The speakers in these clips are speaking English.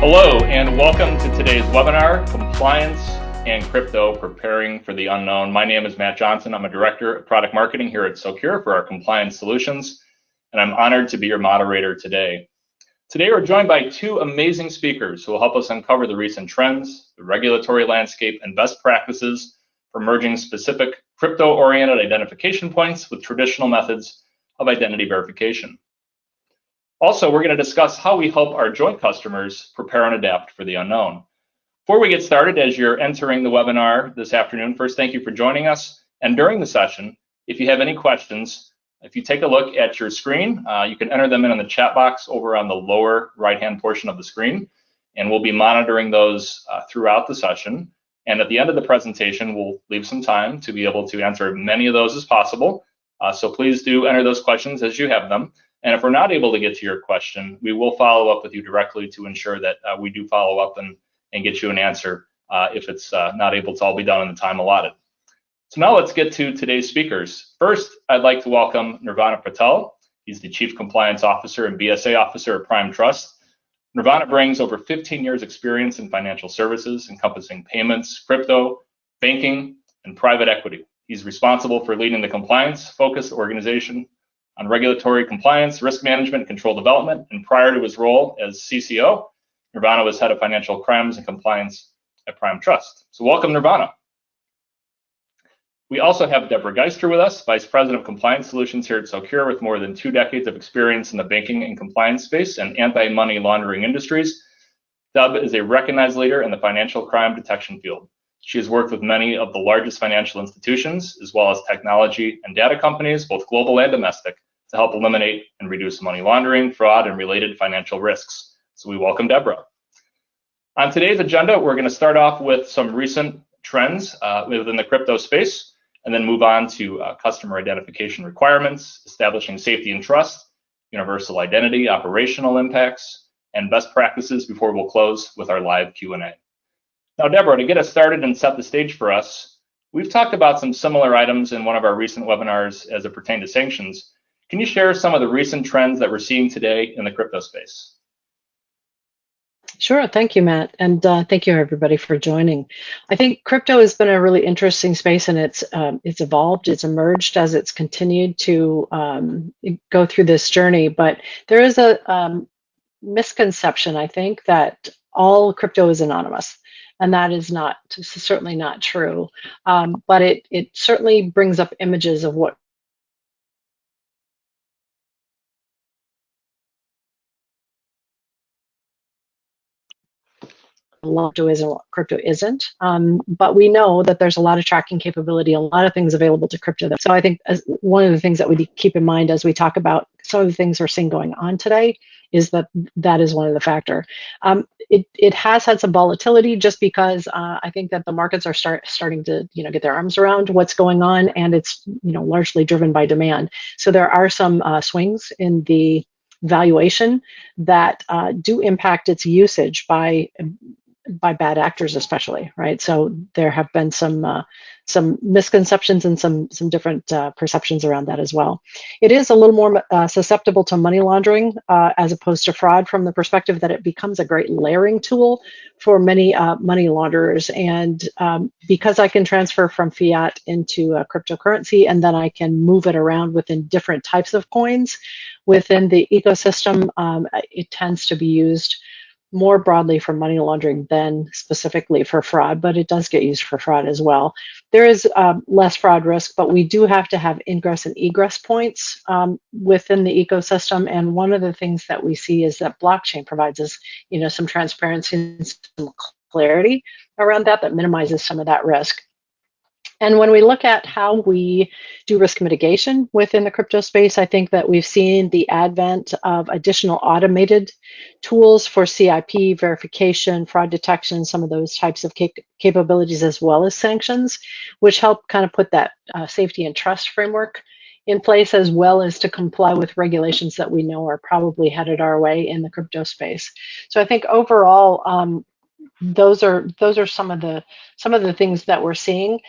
Hello and welcome to today's webinar, Compliance and Crypto Preparing for the Unknown. My name is Matt Johnson. I'm a Director of Product Marketing here at Socure for our compliance solutions, and I'm honored to be your moderator today. Today we're joined by two amazing speakers who will help us uncover the recent trends, the regulatory landscape, and best practices for merging specific crypto-oriented identification points with traditional methods of identity verification. Also, we're going to discuss how we help our joint customers prepare and adapt for the unknown. Before we get started, as you're entering the webinar this afternoon, first, thank you for joining us. And during the session, if you have any questions, if you take a look at your screen, you can enter them in the chat box over on the lower right-hand portion of the screen, and we'll be monitoring those throughout the session. And at the end of the presentation, we'll leave some time to be able to answer many of those as possible. So please do enter those questions as you have them. And if we're not able to get to your question, we will follow up with you directly to ensure that we do follow up and get you an answer if it's not able to all be done in the time allotted. So now let's get to today's speakers. First, I'd like to welcome Nirvana Patel. He's the Chief Compliance Officer and BSA Officer at Prime Trust. Nirvana brings over 15 years experience in financial services, encompassing payments, crypto, banking, and private equity. He's responsible for leading the compliance-focused organization on regulatory compliance, risk management, control development, and prior to his role as CCO, Nirvana was head of financial crimes and compliance at Prime Trust. So welcome, Nirvana. We also have Debra Geister with us, Vice President of Compliance Solutions here at Socure with more than 2 decades of experience in the banking and compliance space and anti-money laundering industries. Deb is a recognized leader in the financial crime detection field. She has worked with many of the largest financial institutions, as well as technology and data companies, both global and domestic, to help eliminate and reduce money laundering, fraud, and related financial risks. So we welcome Debra. On today's agenda, we're going to start off with some recent trends within the crypto space, and then move on to customer identification requirements, establishing safety and trust, universal identity, operational impacts, and best practices before we'll close with our live Q&A. Now, Debra, to get us started and set the stage for us, we've talked about some similar items in one of our recent webinars as it pertained to sanctions. Can you share some of the recent trends that we're seeing today in the crypto space? Sure, thank you, Matt, and thank you everybody for joining. I think crypto has been a really interesting space, and it's evolved, it's emerged as it's continued to go through this journey. But there is a misconception, I think, that all crypto is anonymous. And that is certainly not true. But it certainly brings up images of what crypto is and what crypto isn't. But we know that there's a lot of tracking capability, a lot of things available to crypto. So I think one of the things that we keep in mind as we talk about some of the things we're seeing going on today is that is one of the factors. It has had some volatility just because I think that the markets are starting to get their arms around what's going on, and it's largely driven by demand. So there are some swings in the valuation that do impact its usage by bad actors, especially, right? So there have been some misconceptions and some different perceptions around that as well. It is a little more susceptible to money laundering as opposed to fraud, from the perspective that it becomes a great layering tool for many money launderers. And because I can transfer from fiat into a cryptocurrency, and then I can move it around within different types of coins within the ecosystem, it tends to be used more broadly for money laundering than specifically for fraud, but it does get used for fraud as well. There is less fraud risk, but we do have to have ingress and egress points within the ecosystem. And one of the things that we see is that blockchain provides us, some transparency and some clarity around that minimizes some of that risk. And when we look at how we do risk mitigation within the crypto space, I think that we've seen the advent of additional automated tools for CIP verification, fraud detection, some of those types of capabilities, as well as sanctions, which help kind of put that safety and trust framework in place, as well as to comply with regulations that we know are probably headed our way in the crypto space. So I think overall, those are some of the things that we're seeing.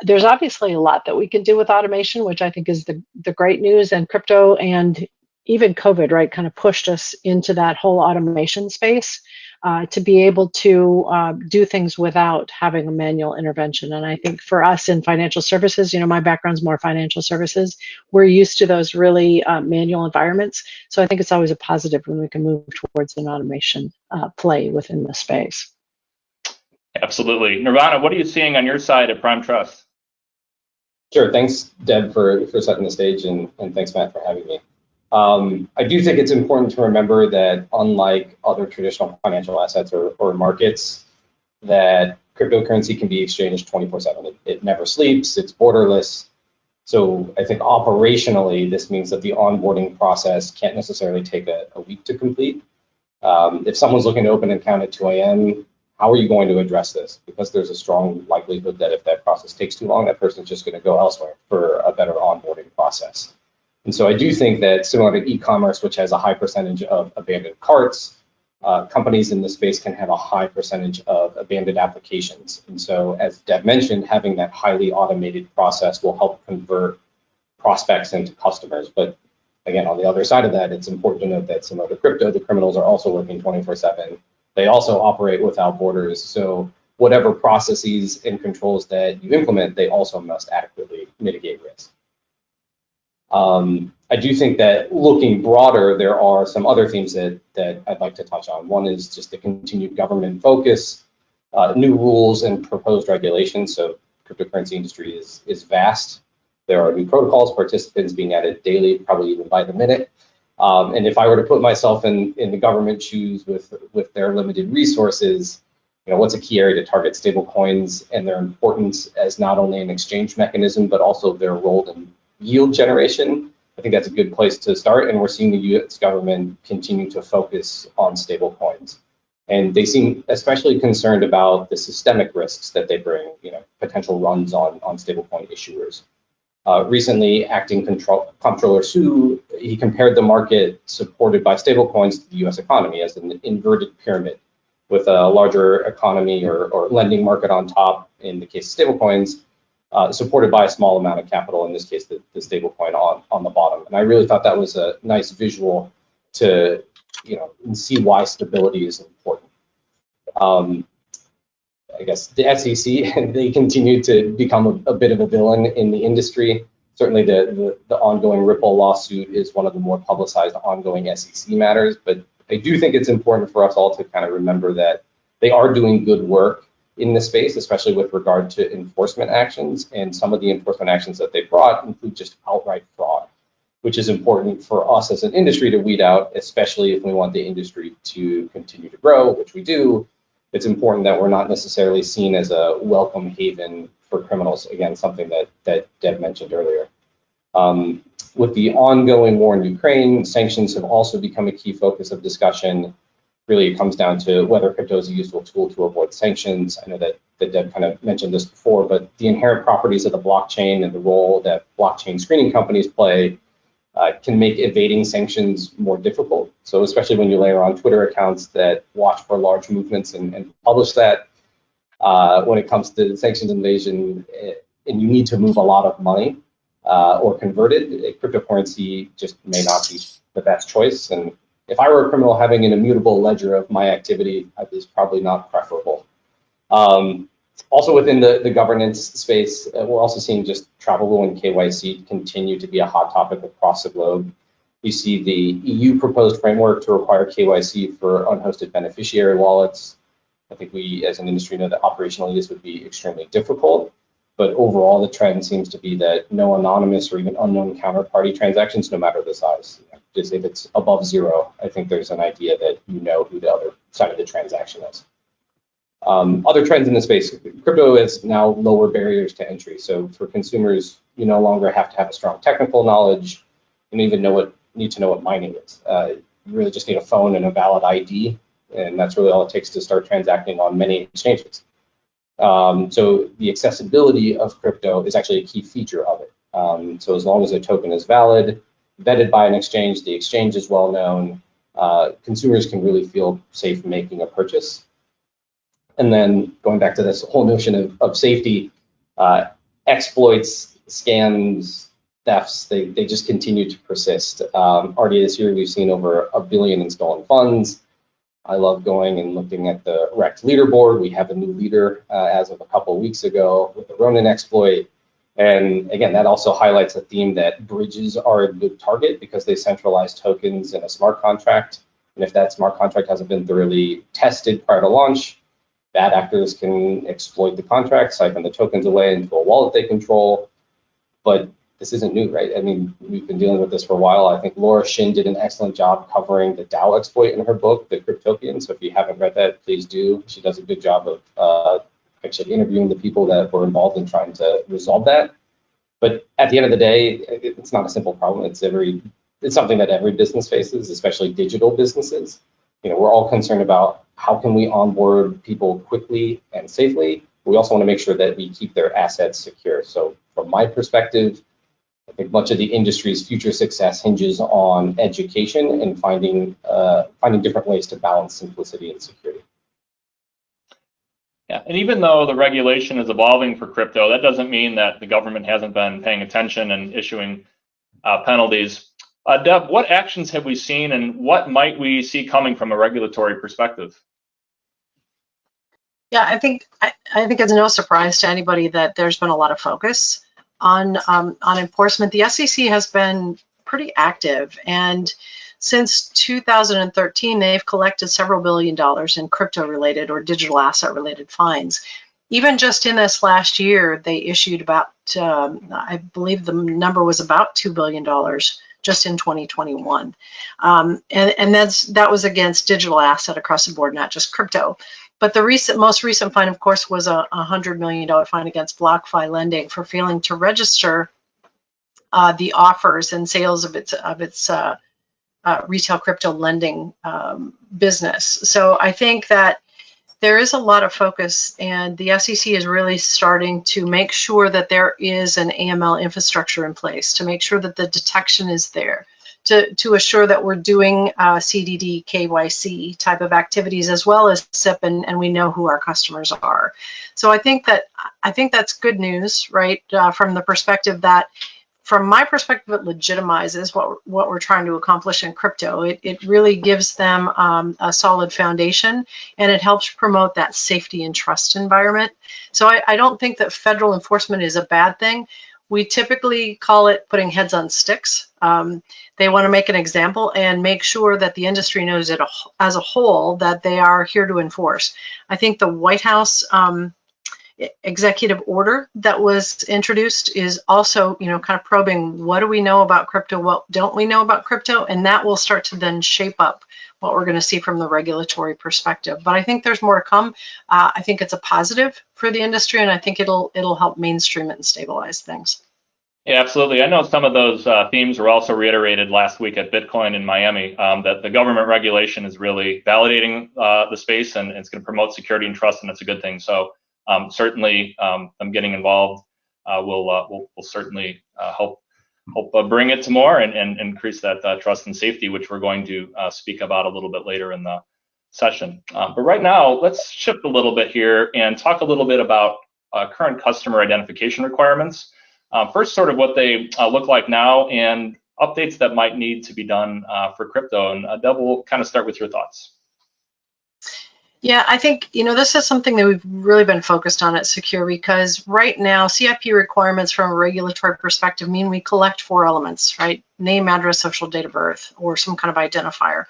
There's obviously a lot that we can do with automation, which I think is the great news, and crypto and even COVID, right, kind of pushed us into that whole automation space. to be able to do things without having a manual intervention. And I think for us in financial services, my background's more financial services, we're used to those really manual environments. So I think it's always a positive when we can move towards an automation play within the space. Absolutely. Nirvana, what are you seeing on your side at Prime Trust? Sure. Thanks, Deb, for setting the stage, and thanks, Matt, for having me. I do think it's important to remember that unlike other traditional financial assets or markets, that cryptocurrency can be exchanged 24/7. It never sleeps, it's borderless. So I think operationally, this means that the onboarding process can't necessarily take a week to complete. If someone's looking to open an account at 2 a.m., how are you going to address this? Because there's a strong likelihood that if that process takes too long, that person's just going to go elsewhere for a better onboarding process. And so I do think that similar to e-commerce, which has a high percentage of abandoned carts, companies in this space can have a high percentage of abandoned applications. And so as Deb mentioned, having that highly automated process will help convert prospects into customers. But again, on the other side of that, it's important to note that similar to crypto, the criminals are also working 24/7. They also operate without borders. So whatever processes and controls that you implement, they also must adequately mitigate risk. I do think that looking broader, there are some other themes that I'd like to touch on. One is just the continued government focus, new rules and proposed regulations. So cryptocurrency industry is vast. There are new protocols, participants being added daily, probably even by the minute. And if I were to put myself in the government shoes with their limited resources, what's a key area to target stablecoins and their importance as not only an exchange mechanism, but also their role in yield generation? I think that's a good place to start. And we're seeing the US government continue to focus on stablecoins. And they seem especially concerned about the systemic risks that they bring, potential runs on stablecoin issuers. Recently, acting Comptroller Sue, he compared the market supported by stablecoins to the US economy as an inverted pyramid, with a larger economy or lending market on top, in the case of stablecoins, supported by a small amount of capital, in this case, the stablecoin on the bottom. And I really thought that was a nice visual to see why stability is important. I guess the SEC, they continue to become a bit of a villain in the industry. Certainly the ongoing Ripple lawsuit is one of the more publicized ongoing SEC matters, but I do think it's important for us all to kind of remember that they are doing good work in this space, especially with regard to enforcement actions. And some of the enforcement actions that they brought include just outright fraud, which is important for us as an industry to weed out, especially if we want the industry to continue to grow, which we do. It's important that we're not necessarily seen as a welcome haven for criminals. Again, something that Deb mentioned earlier. With the ongoing war in Ukraine, sanctions have also become a key focus of discussion. Really, it comes down to whether crypto is a useful tool to avoid sanctions. I know that Deb kind of mentioned this before, but the inherent properties of the blockchain and the role that blockchain screening companies play can make evading sanctions more difficult. So especially when you layer on Twitter accounts that watch for large movements and publish that, when it comes to sanctions invasion, and you need to move a lot of money or convert it, cryptocurrency just may not be the best choice. And if I were a criminal, having an immutable ledger of my activity is probably not preferable. Also within the governance space, we're also seeing just travel rule and KYC continue to be a hot topic across the globe. You see the EU proposed framework to require KYC for unhosted beneficiary wallets. I think we as an industry know that operationally this would be extremely difficult, but overall the trend seems to be that no anonymous or even unknown counterparty transactions, no matter the size. Just if it's above zero, I think there's an idea that you know who the other side of the transaction is. Other trends in the space, crypto has now lower barriers to entry. So for consumers, you no longer have to have a strong technical knowledge and even need to know what mining is. You really just need a phone and a valid ID, and that's really all it takes to start transacting on many exchanges. So the accessibility of crypto is actually a key feature of it. So as long as a token is valid, vetted by an exchange, the exchange is well known, consumers can really feel safe making a purchase. And then going back to this whole notion of safety, exploits, scams, thefts, they just continue to persist. Already this year, we've seen over $1 billion in stolen funds. I love going and looking at the Rect leaderboard. We have a new leader as of a couple of weeks ago with the Ronin exploit. And again, that also highlights a theme that bridges are a good target because they centralize tokens in a smart contract. And if that smart contract hasn't been thoroughly tested prior to launch, bad actors can exploit the contract, siphon the tokens away into a wallet they control. But this isn't new, right? I mean, we've been dealing with this for a while. I think Laura Shin did an excellent job covering the DAO exploit in her book, The Cryptopian. So if you haven't read that, please do. She does a good job of actually interviewing the people that were involved in trying to resolve that. But at the end of the day, it's not a simple problem. It's something that every business faces, especially digital businesses. You know, we're all concerned about how can we onboard people quickly and safely. We also want to make sure that we keep their assets secure. So from my perspective, I think much of the industry's future success hinges on education and finding different ways to balance simplicity and security. Yeah, and even though the regulation is evolving for crypto, that doesn't mean that the government hasn't been paying attention and issuing penalties. Deb, what actions have we seen and what might we see coming from a regulatory perspective? Yeah, I think it's no surprise to anybody that there's been a lot of focus on enforcement. The SEC has been pretty active, and since 2013, they've collected several $1 billion in crypto-related or digital asset-related fines. Even just in this last year, they issued about, I believe the number was about $2 billion just in 2021. And that was against digital asset across the board, not just crypto. But the most recent fine, of course, was a $100 million fine against BlockFi Lending for failing to register the offers and sales of its retail crypto lending business. So I think that there is a lot of focus, and the SEC is really starting to make sure that there is an AML infrastructure in place, to make sure that the detection is there, to assure that we're doing CDD, KYC type of activities, as well as SIP, and we know who our customers are. So I think that's good news, right? From the perspective that, from my perspective, it legitimizes what we're trying to accomplish in crypto. It really gives them a solid foundation, and it helps promote that safety and trust environment. So I don't think that federal enforcement is a bad thing. We typically call it putting heads on sticks. They want to make an example and make sure that the industry knows it as a whole that they are here to enforce. I think the White House executive order that was introduced is also, kind of probing what do we know about crypto, what don't we know about crypto, and that will start to then shape up what we're going to see from the regulatory perspective. But I think there's more to come. I think it's a positive for the industry, and I think it'll help mainstream it and stabilize things. Yeah, absolutely. I know some of those themes were also reiterated last week at Bitcoin in Miami, that the government regulation is really validating the space, and it's going to promote security and trust, and it's a good thing. So certainly them getting involved will certainly help bring it to more and increase that trust and safety, which we're going to speak about a little bit later in the session. But right now, let's shift a little bit here and talk a little bit about current customer identification requirements. First, sort of what they look like now and updates that might need to be done for crypto. And Deb, we'll kind of start with your thoughts. Yeah, I think, this is something that we've really been focused on at Socure, because right now CIP requirements from a regulatory perspective mean we collect 4 elements, right? Name, address, social, date of birth, or some kind of identifier.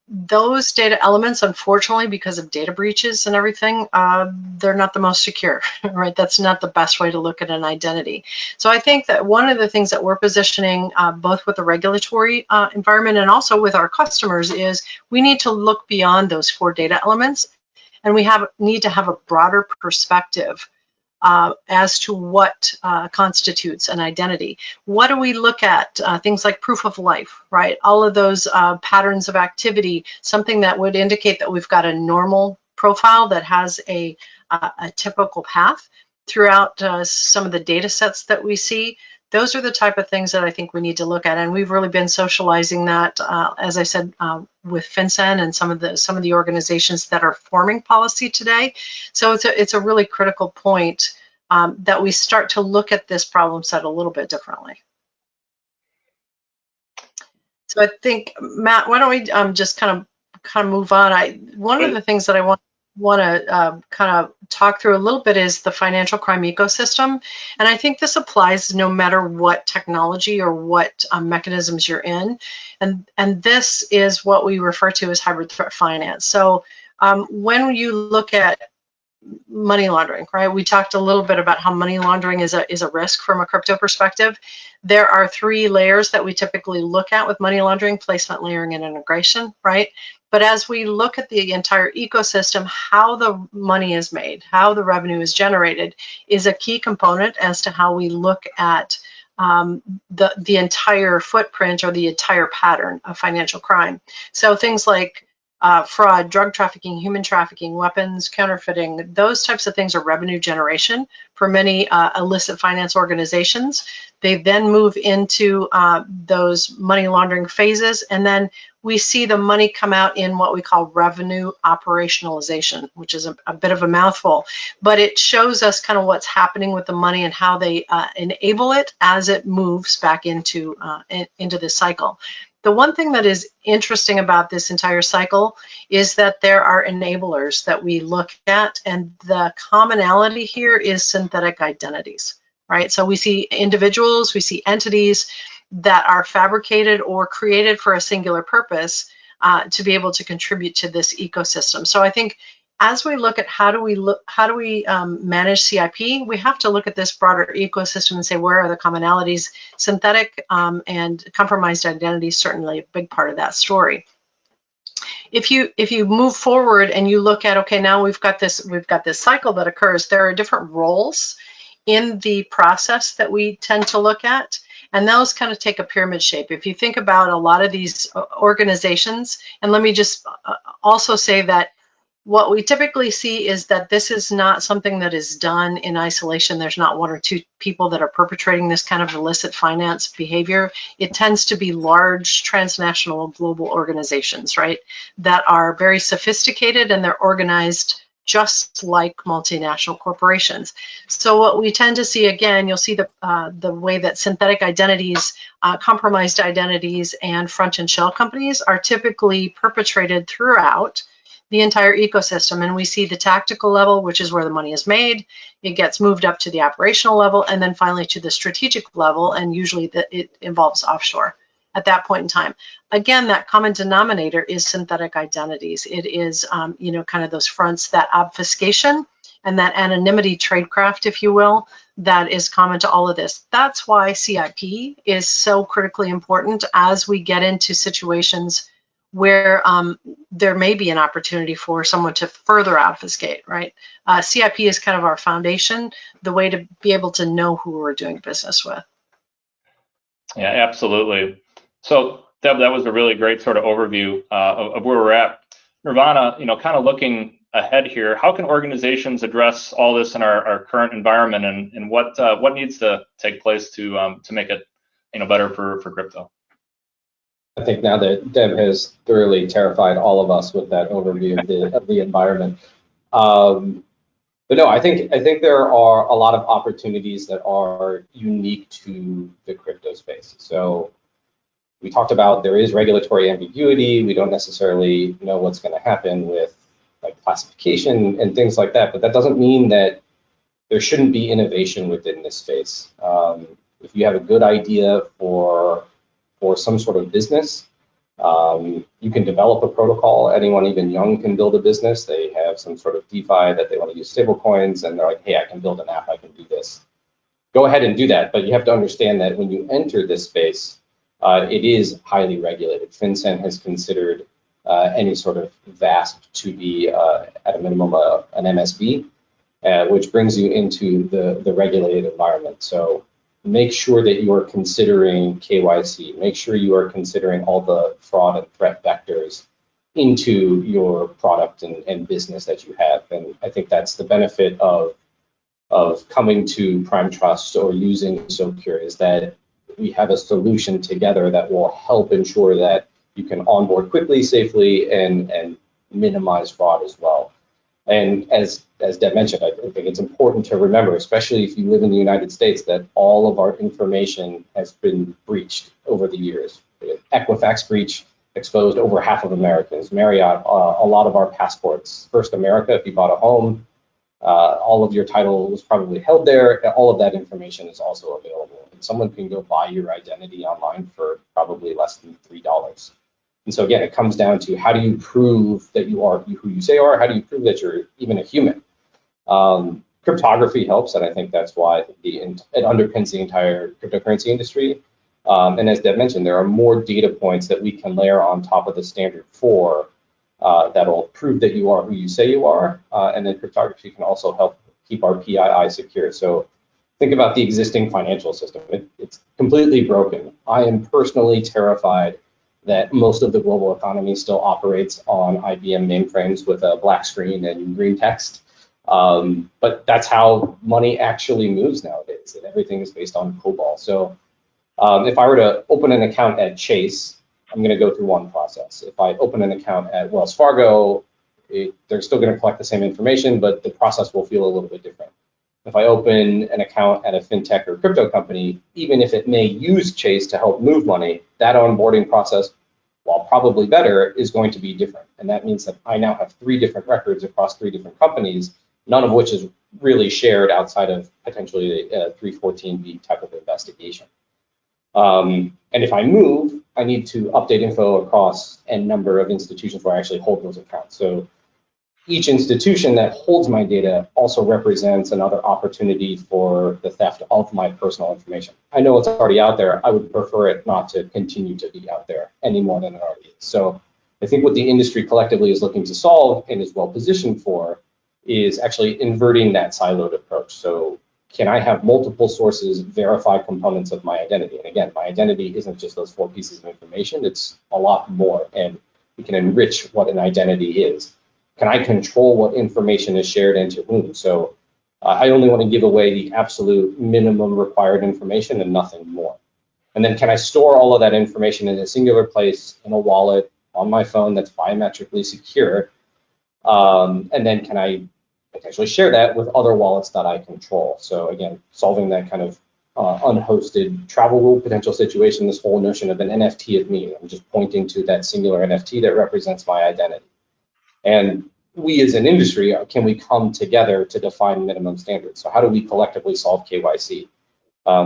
Those data elements, unfortunately, because of data breaches and everything, they're not the most secure, right? That's not the best way to look at an identity. So I think that one of the things that we're positioning, both with the regulatory environment and also with our customers, is we need to look beyond those 4 data elements, and we need to have a broader perspective as to what constitutes an identity. What do we look at? Things like proof of life, right? All of those patterns of activity, something that would indicate that we've got a normal profile that has a typical path throughout some of the data sets that we see. Those are the type of things that I think we need to look at, and we've really been socializing that, as I said, with FinCEN and some of the organizations that are forming policy today. So it's a really critical point that we start to look at this problem set a little bit differently. So I think, Matt, why don't we just kind of kind of move on, one of the things that I want to kind of talk through a little bit is the financial crime ecosystem. And I think this applies no matter what technology or what mechanisms you're in. And this is what we refer to as hybrid threat finance. So when you look at money laundering, right? We talked a little bit about how money laundering is a risk from a crypto perspective. There are 3 layers that we typically look at with money laundering: placement, layering, and integration, right? But as we look at the entire ecosystem, how the money is made, how the revenue is generated is a key component as to how we look at the entire footprint or the entire pattern of financial crime. So things like fraud, drug trafficking, human trafficking, weapons, counterfeiting, those types of things are revenue generation for many illicit finance organizations. They then move into those money laundering phases, and then we see the money come out in what we call revenue operationalization, which is a bit of a mouthful, but it shows us kind of what's happening with the money and how they enable it as it moves back into this cycle. The one thing that is interesting about this entire cycle is that there are enablers that we look at, and the commonality here is synthetic identities, right? So we see individuals, we see entities that are fabricated or created for a singular purpose to be able to contribute to this ecosystem. So I think as we look at how do we manage CIP, we have to look at this broader ecosystem and say, where are the commonalities? Synthetic and compromised identity is certainly a big part of that story. If you move forward and you look at, okay, now we've got this cycle that occurs, there are different roles in the process that we tend to look at, and those kind of take a pyramid shape. If you think about a lot of these organizations, and let me just also say that what we typically see is that this is not something that is done in isolation. There's not 1 or 2 people that are perpetrating this kind of illicit finance behavior. It tends to be large transnational global organizations, right, that are very sophisticated, and they're organized just like multinational corporations. So what we tend to see, again, you'll see the way that synthetic identities, compromised identities, and front and shell companies are typically perpetrated throughout the entire ecosystem. And we see the tactical level, which is where the money is made. It gets moved up to the operational level, and then finally to the strategic level, and usually it involves offshore at that point in time. Again, that common denominator is synthetic identities. It is, kind of those fronts, that obfuscation and that anonymity tradecraft, if you will, that is common to all of this. That's why CIP is so critically important as we get into situations where there may be an opportunity for someone to further obfuscate, right? CIP is kind of our foundation, the way to be able to know who we're doing business with. Yeah, absolutely. So Deb, that was a really great sort of overview of where we're at. Nirvana, kind of looking ahead here, how can organizations address all this in our current environment, and what needs to take place to make it better for crypto? I think now that Deb has thoroughly terrified all of us with that overview of the environment. But no, I think there are a lot of opportunities that are unique to the crypto space. So we talked about there is regulatory ambiguity. We don't necessarily know what's going to happen with like classification and things like that. But that doesn't mean that there shouldn't be innovation within this space. If you have a good idea for some sort of business, you can develop a protocol. Anyone even young can build a business. They have some sort of DeFi that they want to use stable coins, and they're like, hey, I can build an app, I can do this. Go ahead and do that, but you have to understand that when you enter this space, it is highly regulated. FinCEN has considered any sort of VASP to be, at a minimum, an MSB, which brings you into the regulated environment. So make sure that you are considering KYC. Make sure you are considering all the fraud and threat vectors into your product and business that you have. And I think that's the benefit of coming to Prime Trust or using Socure, is that we have a solution together that will help ensure that you can onboard quickly, safely, and minimize fraud as well. And as Deb mentioned, I think it's important to remember, especially if you live in the United States, that all of our information has been breached over the years. Equifax breach, exposed over half of Americans. Marriott, a lot of our passports. First America, if you bought a home, all of your title was probably held there. All of that information is also available. And someone can go buy your identity online for probably less than $3. And so again, it comes down to how do you prove that you are who you say you are? How do you prove that you're even a human? Cryptography helps, and I think that's why it underpins the entire cryptocurrency industry. And as Deb mentioned, there are more data points that we can layer on top of the standard 4 that'll prove that you are who you say you are. And then cryptography can also help keep our PII secure. So think about the existing financial system. It's completely broken. I am personally terrified that most of the global economy still operates on IBM mainframes with a black screen and green text. But that's how money actually moves nowadays, and everything is based on COBOL. So if I were to open an account at Chase, I'm going to go through one process. If I open an account at Wells Fargo, they're still going to collect the same information, but the process will feel a little bit different. If I open an account at a fintech or crypto company, even if it may use Chase to help move money, that onboarding process, while probably better, is going to be different. And that means that I now have 3 different records across 3 different companies, none of which is really shared outside of potentially a 314B type of investigation. And if I move, I need to update info across n number of institutions where I actually hold those accounts. So each institution that holds my data also represents another opportunity for the theft of my personal information. I know it's already out there. I would prefer it not to continue to be out there any more than it already is. So I think what the industry collectively is looking to solve and is well positioned for is actually inverting that siloed approach. So can I have multiple sources verify components of my identity? And again, my identity isn't just those 4 pieces of information, it's a lot more, and we can enrich what an identity is. Can I control what information is shared and to whom? So I only want to give away the absolute minimum required information and nothing more. And then can I store all of that information in a singular place, in a wallet, on my phone that's biometrically secure? And then can I potentially share that with other wallets that I control? So again, solving that kind of unhosted travel rule potential situation, this whole notion of an NFT of me. I'm just pointing to that singular NFT that represents my identity. And we as an industry, can we come together to define minimum standards? So how do we collectively solve KYC?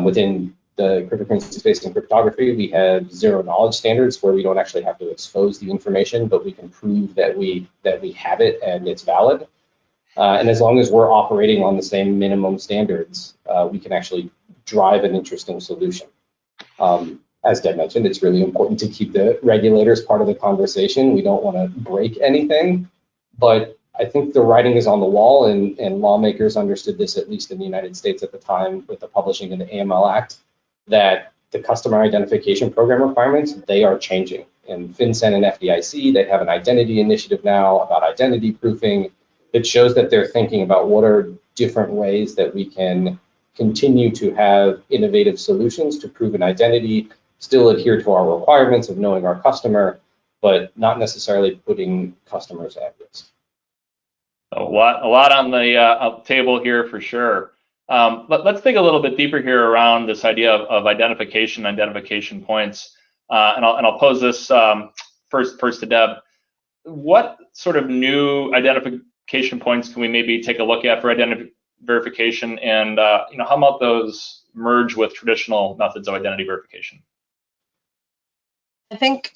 Within the cryptocurrency space and cryptography, we have zero knowledge standards where we don't actually have to expose the information, but we can prove that we have it and it's valid. And as long as we're operating on the same minimum standards, we can actually drive an interesting solution. As Deb mentioned, it's really important to keep the regulators part of the conversation. We don't want to break anything, but I think the writing is on the wall, and lawmakers understood this, at least in the United States at the time with the publishing of the AML Act, that the customer identification program requirements, they are changing. In FinCEN and FDIC, they have an identity initiative now about identity proofing. It shows that they're thinking about what are different ways that we can continue to have innovative solutions to prove an identity, still adhere to our requirements of knowing our customer, but not necessarily putting customers at risk. A lot on the table here for sure. But let's think a little bit deeper here around this idea of identification points. And I'll pose this first to Deb. What sort of new identification points can we maybe take a look at for identity verification, and how about those merge with traditional methods of identity verification? I think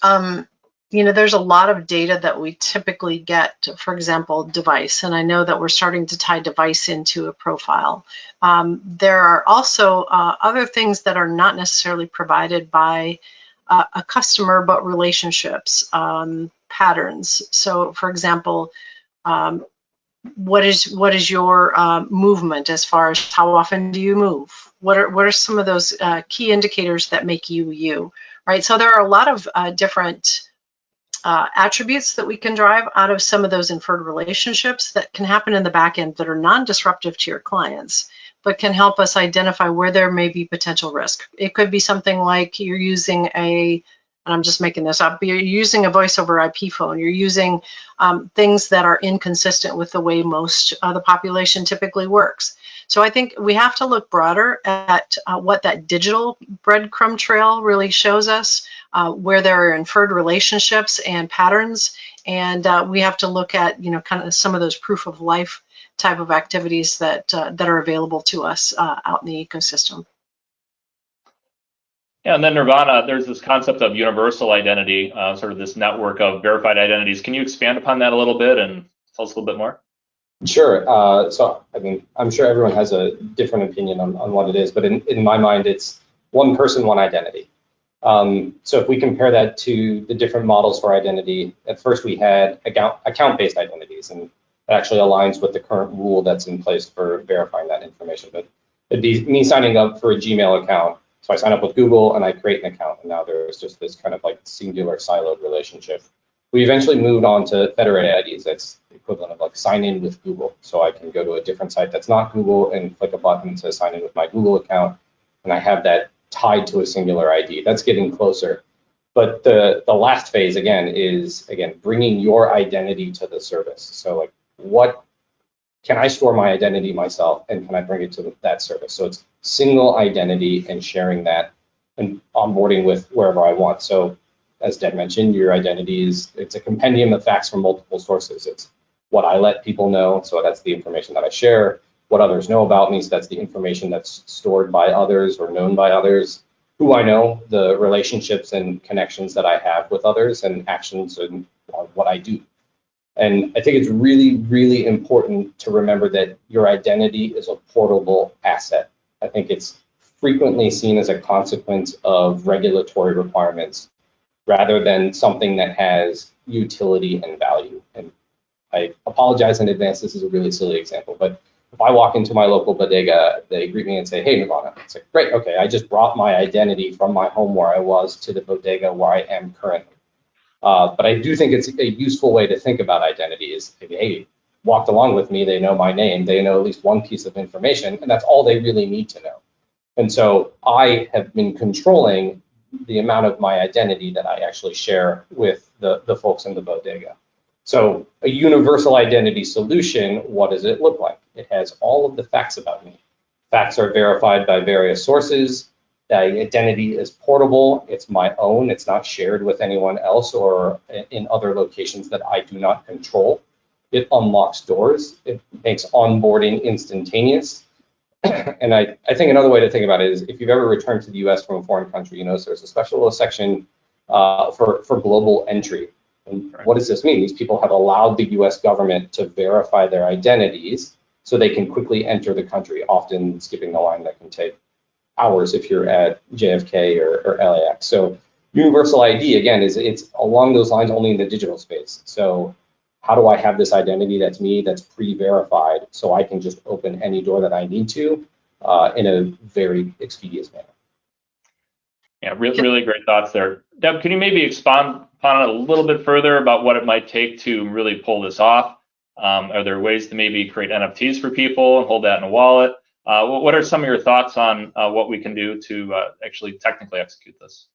there's a lot of data that we typically get, for example, device, and I know that we're starting to tie device into a profile. There are also other things that are not necessarily provided by a customer, but relationships, patterns. So, for example, what is your movement as far as how often do you move? What are some of those key indicators that make you you, right? So there are a lot of different attributes that we can drive out of some of those inferred relationships that can happen in the back end that are non-disruptive to your clients, but can help us identify where there may be potential risk. It could be something like you're using and I'm just making this up, but you're using a voice over IP phone. You're using things that are inconsistent with the way most of the population typically works. So I think we have to look broader at what that digital breadcrumb trail really shows us, where there are inferred relationships and patterns, and we have to look at, kind of some of those proof of life type of activities that that are available to us out in the ecosystem. Yeah, and then Nirvana, there's this concept of universal identity, sort of this network of verified identities. Can you expand upon that a little bit and tell us a little bit more? Sure. So, I mean, I'm sure everyone has a different opinion on what it is, but in my mind, it's one person, one identity. So if we compare that to the different models for identity, at first we had account-based identities, and it actually aligns with the current rule that's in place for verifying that information. But it'd be me signing up for a Gmail account. So I sign up with Google and I create an account, and now there's just this kind of like singular siloed relationship. We eventually moved on to federated IDs. That's the equivalent of like sign in with Google. So I can go to a different site that's not Google and click a button to sign in with my Google account, and I have that tied to a singular ID. That's getting closer. But the last phase again is bringing your identity to the service. So like, what can I store my identity myself, and can I bring it to that service? So it's single identity and sharing that and onboarding with wherever I want. So as Deb mentioned, your identity it's a compendium of facts from multiple sources. It's what I let people know, so that's the information that I share. What others know about me, so that's the information that's stored by others or known by others. Who I know, the relationships and connections that I have with others, and actions and what I do. And I think it's really, really important to remember that your identity is a portable asset. I think it's frequently seen as a consequence of regulatory requirements rather than something that has utility and value. And I apologize in advance, this is a really silly example, but if I walk into my local bodega, they greet me and say, "Hey, Nirvana." It's like, great, okay, I just brought my identity from my home where I was to the bodega where I am currently. But I do think it's a useful way to think about identity is, hey, walked along with me, they know my name, they know at least one piece of information, and that's all they really need to know. And so I have been controlling the amount of my identity that I actually share with the folks in the bodega. So a universal identity solution, what does it look like? It has all of the facts about me. Facts are verified by various sources. The identity is portable. It's my own. It's not shared with anyone else or in other locations that I do not control. It unlocks doors. It makes onboarding instantaneous. And I think another way to think about it is if you've ever returned to the US from a foreign country, you know, so there's a special little section for global entry. And what does this mean? These people have allowed the US government to verify their identities so they can quickly enter the country, often skipping the line that can take hours if you're at JFK or LAX. So universal ID, again, it's along those lines only in the digital space. So how do I have this identity that's me, that's pre-verified, so I can just open any door that I need to in a very expeditious manner? Yeah, really great thoughts there. Deb, can you maybe expand upon it a little bit further about what it might take to really pull this off? Are there ways to maybe create NFTs for people and hold that in a wallet? What are some of your thoughts on what we can do to actually technically execute this?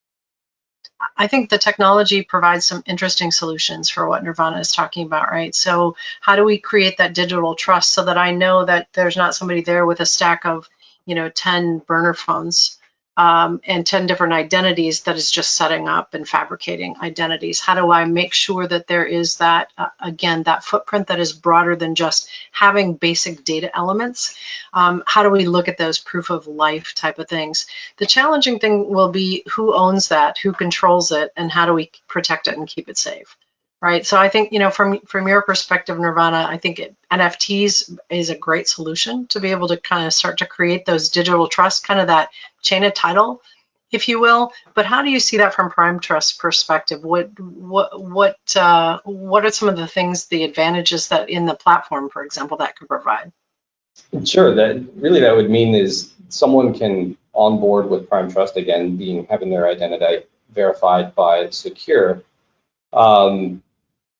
I think the technology provides some interesting solutions for what Nirvana is talking about, right? So how do we create that digital trust so that I know that there's not somebody there with a stack of, 10 burner phones and 10 different identities that is just setting up and fabricating identities? How do I make sure that there is that, again, that footprint that is broader than just having basic data elements? How do we look at those proof of life type of things? The challenging thing will be who owns that, who controls it, and how do we protect it and keep it safe? Right. So I think, from your perspective, Nirvana, I think NFTs is a great solution to be able to kind of start to create those digital trust, kind of that chain of title, if you will. But how do you see that from Prime Trust perspective? What are some of the things, the advantages that in the platform, for example, that could provide? Sure. That would mean is someone can onboard with Prime Trust, again, having their identity verified by Socure.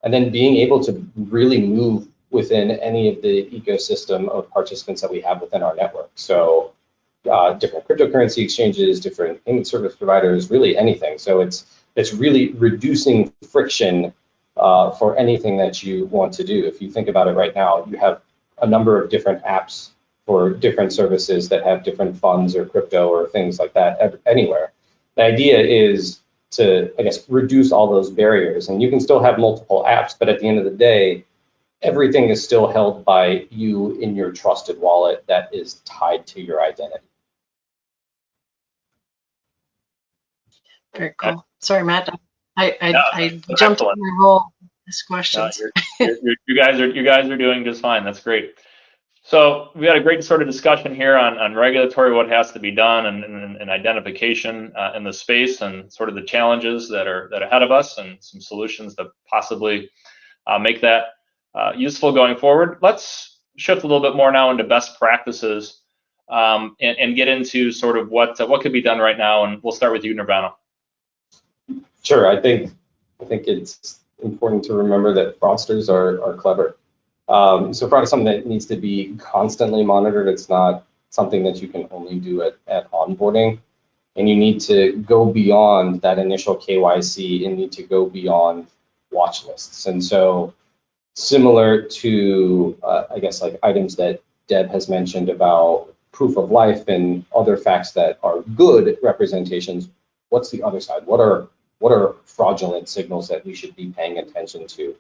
And then being able to really move within any of the ecosystem of participants that we have within our network. So different cryptocurrency exchanges, different payment service providers, really anything. So it's really reducing friction for anything that you want to do. If you think about it right now, you have a number of different apps for different services that have different funds or crypto or things like that anywhere. The idea is to, I guess, reduce all those barriers. And you can still have multiple apps, but at the end of the day, everything is still held by you in your trusted wallet that is tied to your identity. Very cool. Sorry, Matt. I jumped on my role. This questions. You guys are doing just fine. That's great. So we had a great sort of discussion here on regulatory, what has to be done, and identification in the space, and sort of the challenges that are ahead of us, and some solutions that possibly make that useful going forward. Let's shift a little bit more now into best practices and get into sort of what could be done right now. And we'll start with you, Nirvana. Sure. I think it's important to remember that fraudsters are clever. So fraud is something that needs to be constantly monitored. It's not something that you can only do at onboarding. And you need to go beyond that initial KYC and need to go beyond watch lists. And so similar to, I guess, like items that Deb has mentioned about proof of life and other facts that are good representations, what's the other side? What are fraudulent signals that we should be paying attention to?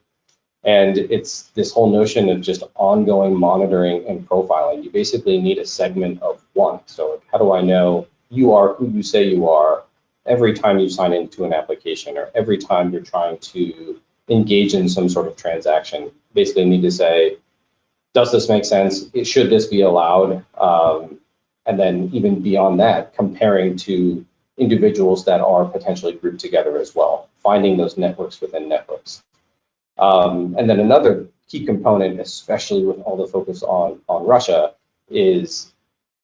And it's this whole notion of just ongoing monitoring and profiling. You basically need a segment of one. So how do I know you are who you say you are every time you sign into an application or every time you're trying to engage in some sort of transaction? Basically need to say, does this make sense? Should this be allowed? And then even beyond that, comparing to individuals that are potentially grouped together as well, finding those networks within networks. And then another key component, especially with all the focus on Russia, is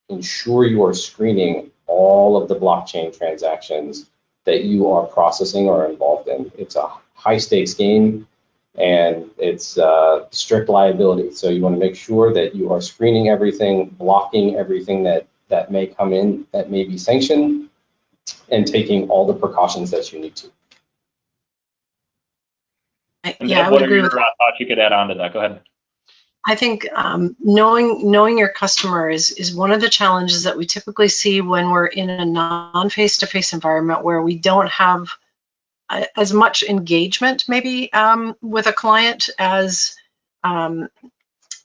ensure you are screening all of the blockchain transactions that you are processing or involved in. It's a high stakes game and it's strict liability. So you want to make sure that you are screening everything, blocking everything that may come in that may be sanctioned, and taking all the precautions that you need to. Yeah, I would agree with that. Thoughts you could add on to that? Go ahead. I think knowing your customer is one of the challenges that we typically see when we're in a non-face-to-face environment where we don't have as much engagement maybe with a client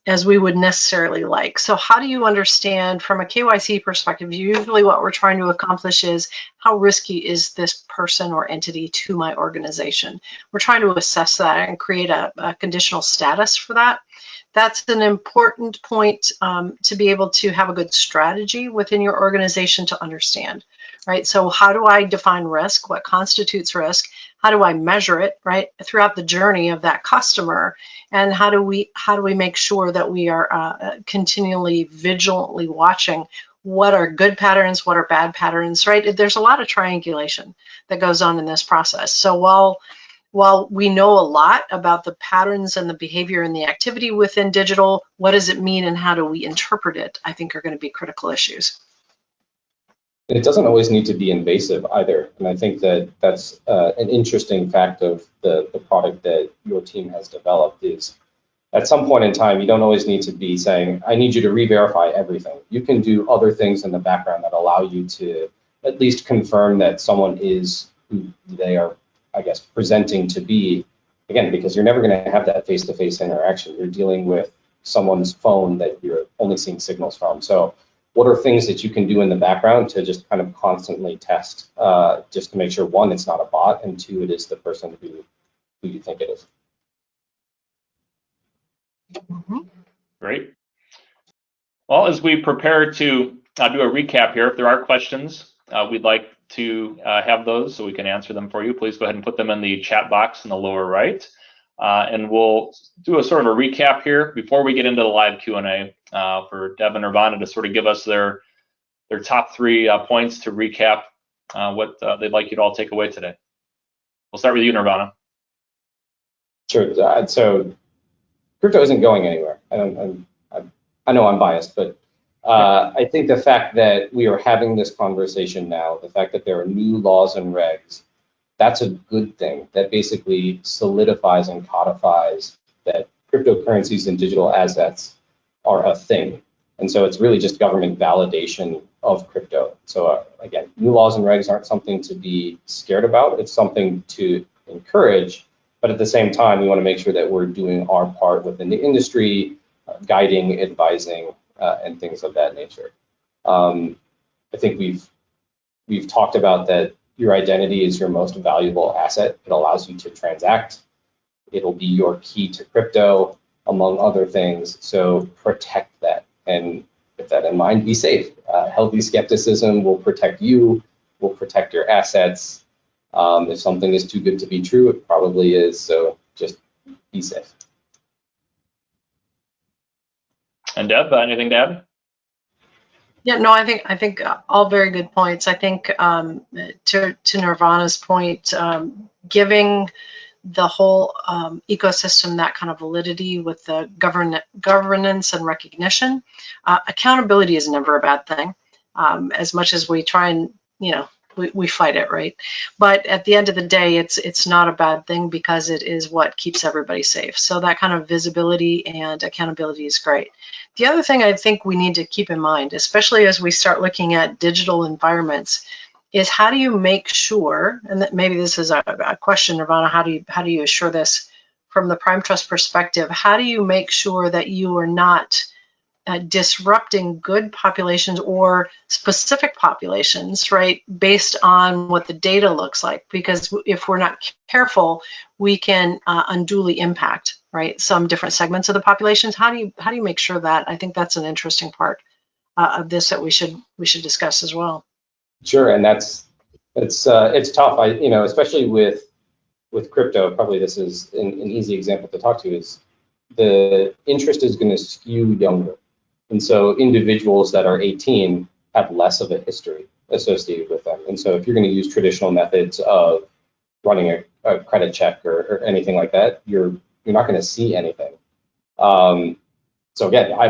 as we would necessarily like. So how do you understand from a KYC perspective, usually what we're trying to accomplish is how risky is this person or entity to my organization? We're trying to assess that and create a conditional status for that. That's an important point to be able to have a good strategy within your organization to understand, right? So how do I define risk? What constitutes risk? How do I measure it, right, throughout the journey of that customer? And how do we make sure that we are continually vigilantly watching what are good patterns, what are bad patterns, right? There's a lot of triangulation that goes on in this process. So while we know a lot about the patterns and the behavior and the activity within digital, what does it mean and how do we interpret it, I think are going to be critical issues. And it doesn't always need to be invasive either. And I think that that's an interesting fact of the product that your team has developed is at some point in time, you don't always need to be saying, I need you to re-verify everything. You can do other things in the background that allow you to at least confirm that someone is who they are, I guess, presenting to be, again, because you're never going to have that face-to-face interaction. You're dealing with someone's phone that you're only seeing signals from. So what are things that you can do in the background to just kind of constantly test, just to make sure, one, it's not a bot, and two, it is the person who you think it is. Great. Well, as we prepare to do a recap here, if there are questions, we'd like to have those so we can answer them for you. Please go ahead and put them in the chat box in the lower right. And we'll do a sort of a recap here before we get into the live Q&A for Deb and Nirvana to sort of give us their top 3 points to recap what they'd like you to all take away today. We'll start with you, Nirvana. Sure. So crypto isn't going anywhere. I know I'm biased, but I think the fact that we are having this conversation now, the fact that there are new laws and regs, that's a good thing. That basically solidifies and codifies that cryptocurrencies and digital assets are a thing. And so it's really just government validation of crypto. So again, new laws and regs aren't something to be scared about. It's something to encourage, but at the same time, we want to make sure that we're doing our part within the industry, guiding, advising, and things of that nature. I think we've talked about that your identity is your most valuable asset. It allows you to transact. It'll be your key to crypto, among other things. So protect that. And with that in mind, be safe. Healthy skepticism will protect you, will protect your assets. If something is too good to be true, it probably is. So just be safe. And Deb, anything to add? Yeah, no, I think all very good points. I think to Nirvana's point, giving the whole ecosystem that kind of validity with the governance and recognition. Accountability is never a bad thing, as much as we try and, we fight it, right? But at the end of the day, it's not a bad thing because it is what keeps everybody safe. So that kind of visibility and accountability is great. The other thing I think we need to keep in mind, especially as we start looking at digital environments, is how do you make sure, and that maybe this is a question, Nirvana, how do you assure this from the Prime Trust perspective? How do you make sure that you are not disrupting good populations or specific populations, right, based on what the data looks like? Because if we're not careful, we can unduly impact, right, some different segments of the populations. How do you make sure that? I think that's an interesting part of this that we should discuss as well. Sure, and it's tough. Especially with crypto. Probably this is an easy example to talk to. Is the interest is going to skew younger, and so individuals that are 18 have less of a history associated with them. And so if you're going to use traditional methods of running a credit check or anything like that, you're not going to see anything. So again, I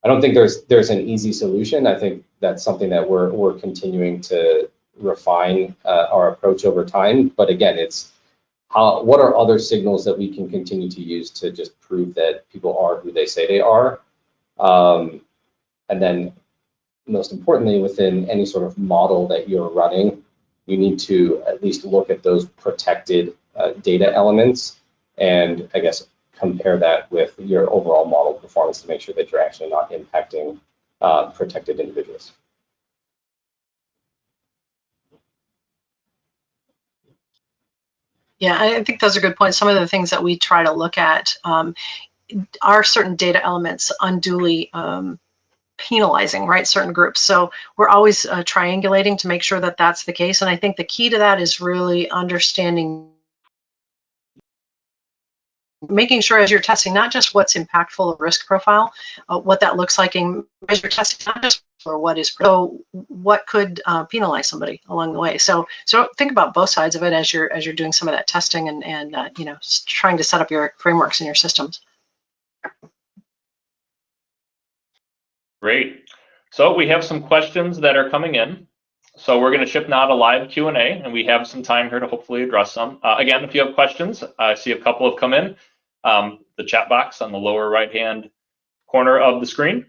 don't think there's an easy solution. I think that's something that we're continuing to refine our approach over time. But again, it's what are other signals that we can continue to use to just prove that people are who they say they are, and then most importantly, within any sort of model that you're running, you need to at least look at those protected data elements and I guess compare that with your overall model performance to make sure that you're actually not impacting protected individuals. Yeah, I think those are good points. Some of the things that we try to look at are certain data elements unduly penalizing, right, certain groups. So we're always triangulating to make sure that that's the case. And I think the key to that is really understanding, making sure as you're testing, not just what's impactful of risk profile, what that looks like, and as you're testing, not just for what could penalize somebody along the way. So think about both sides of it as you're doing some of that testing and trying to set up your frameworks and your systems. Great. So we have some questions that are coming in. So we're going to ship now to live Q&A, and we have some time here to hopefully address them. Again, if you have questions, I see a couple have come in. The chat box on the lower right-hand corner of the screen.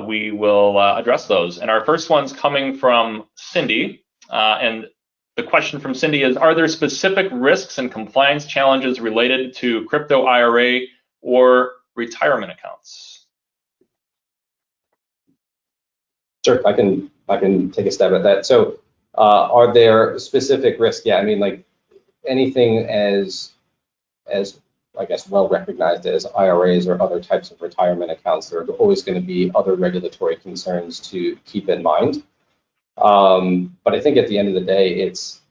We will address those. And our first one's coming from Cindy. And the question from Cindy is, are there specific risks and compliance challenges related to crypto IRA or retirement accounts? Sure, I can take a stab at that. So are there specific risks? Yeah, I mean, like anything as I guess well recognized as IRAs or other types of retirement accounts, there are always going to be other regulatory concerns to keep in mind. But I think at the end of the day,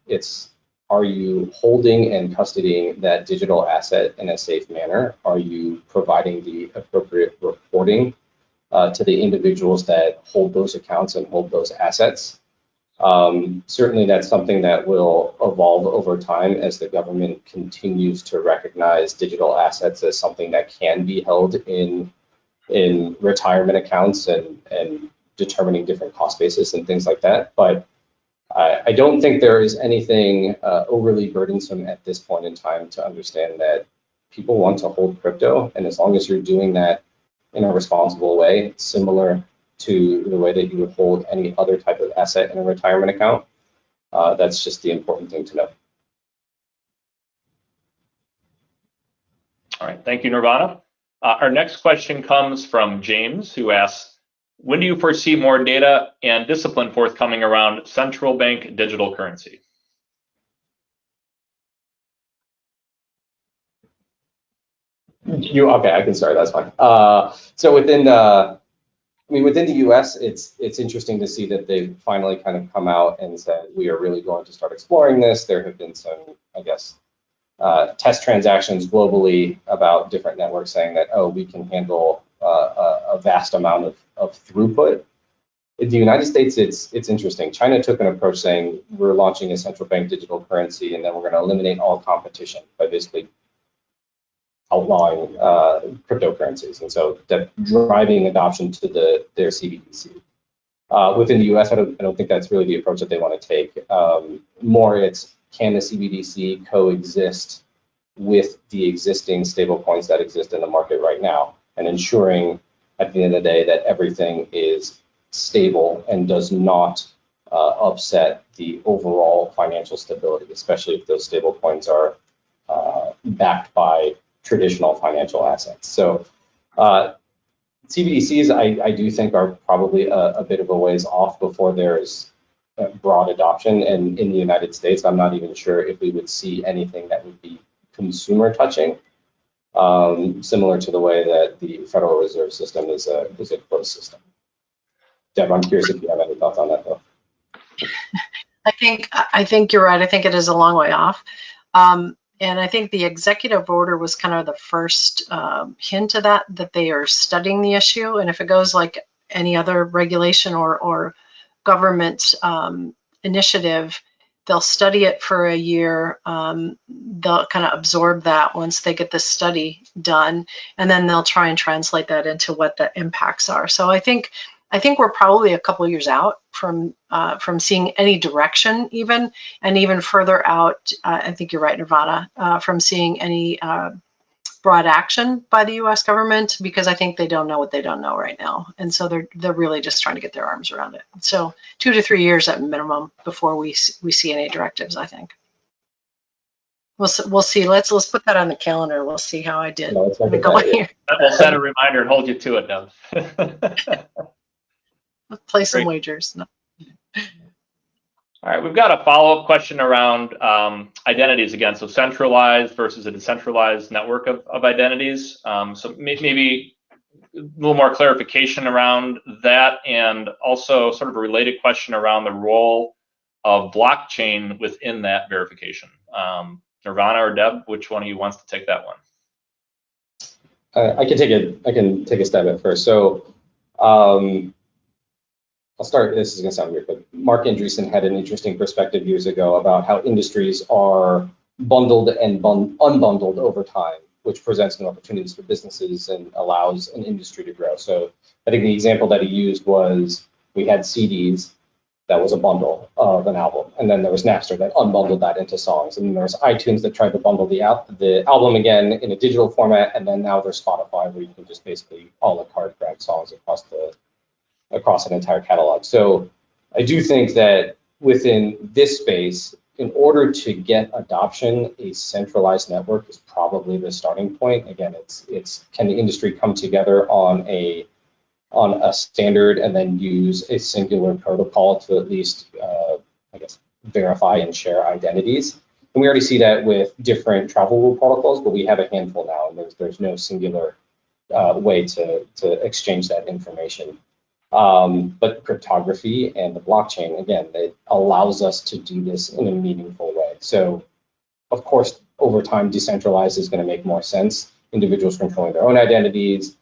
it's are you holding and custodying that digital asset in a safe manner? Are you providing the appropriate reporting to the individuals that hold those accounts and hold those assets? Certainly that's something that will evolve over time as the government continues to recognize digital assets as something that can be held in retirement accounts and determining different cost basis and things like that. But I don't think there is anything overly burdensome at this point in time to understand that people want to hold crypto, and as long as you're doing that in a responsible way, similar to the way that you would hold any other type of asset in a retirement account. That's just the important thing to know. All right, thank you, Nirvana. Our next question comes from James, who asks, when do you foresee more data and discipline forthcoming around central bank digital currency? Okay, I can start. That's fine. So within the U.S., it's interesting to see that they've finally kind of come out and said we are really going to start exploring this. There have been some, I guess, test transactions globally about different networks saying that, oh, we can handle a vast amount of throughput. In the United States, it's interesting. China took an approach saying we're launching a central bank digital currency, and then we're going to eliminate all competition by basically outlawing cryptocurrencies, and so driving adoption to their CBDC. Within the U.S., I don't think that's really the approach that they want to take. More, it's can the CBDC coexist with the existing stablecoins that exist in the market right now, and ensuring at the end of the day that everything is stable and does not upset the overall financial stability, especially if those stablecoins are backed by traditional financial assets. So CBDCs, I do think, are probably a bit of a ways off before there's broad adoption. And in the United States, I'm not even sure if we would see anything that would be consumer touching, similar to the way that the Federal Reserve System is a closed system. Deb, I'm curious if you have any thoughts on that, though. I think you're right. I think it is a long way off. And I think the executive order was kind of the first hint of that they are studying the issue. And if it goes like any other regulation or government initiative, they'll study it for a year. They'll kind of absorb that once they get the study done, and then they'll try and translate that into what the impacts are. So I think we're probably a couple of years out from seeing any direction, and even further out. I think you're right, Nirvana, from seeing any broad action by the U.S. government, because I think they don't know what they don't know right now, and so they're really just trying to get their arms around it. So 2 to 3 years at minimum before we see any directives. I think we'll see. Let's put that on the calendar. We'll see how I did. No, We'll set a reminder and hold you to it, Deb. Let's play some wagers. No. All right, we've got a follow-up question around identities again. So centralized versus a decentralized network of identities. So maybe a little more clarification around that, and also sort of a related question around the role of blockchain within that verification. Nirvana or Deb, which one of you wants to take that one? I can take a stab at first. So I'll start. This is going to sound weird, but Mark Andreessen had an interesting perspective years ago about how industries are bundled and unbundled over time, which presents new opportunities for businesses and allows an industry to grow. So I think the example that he used was we had CDs, that was a bundle of an album, and then there was Napster that unbundled that into songs, and then there was iTunes that tried to bundle the album again in a digital format, and then now there's Spotify where you can just basically a la carte grab songs across an entire catalog. So I do think that within this space, in order to get adoption, a centralized network is probably the starting point. Again, it's can the industry come together on a standard and then use a singular protocol to at least, I guess, verify and share identities. And we already see that with different travel rule protocols, but we have a handful now, and there's no singular way to exchange that information. But cryptography and the blockchain, again, it allows us to do this in a meaningful way. So, of course, over time, decentralized is going to make more sense. Individuals controlling their own identities,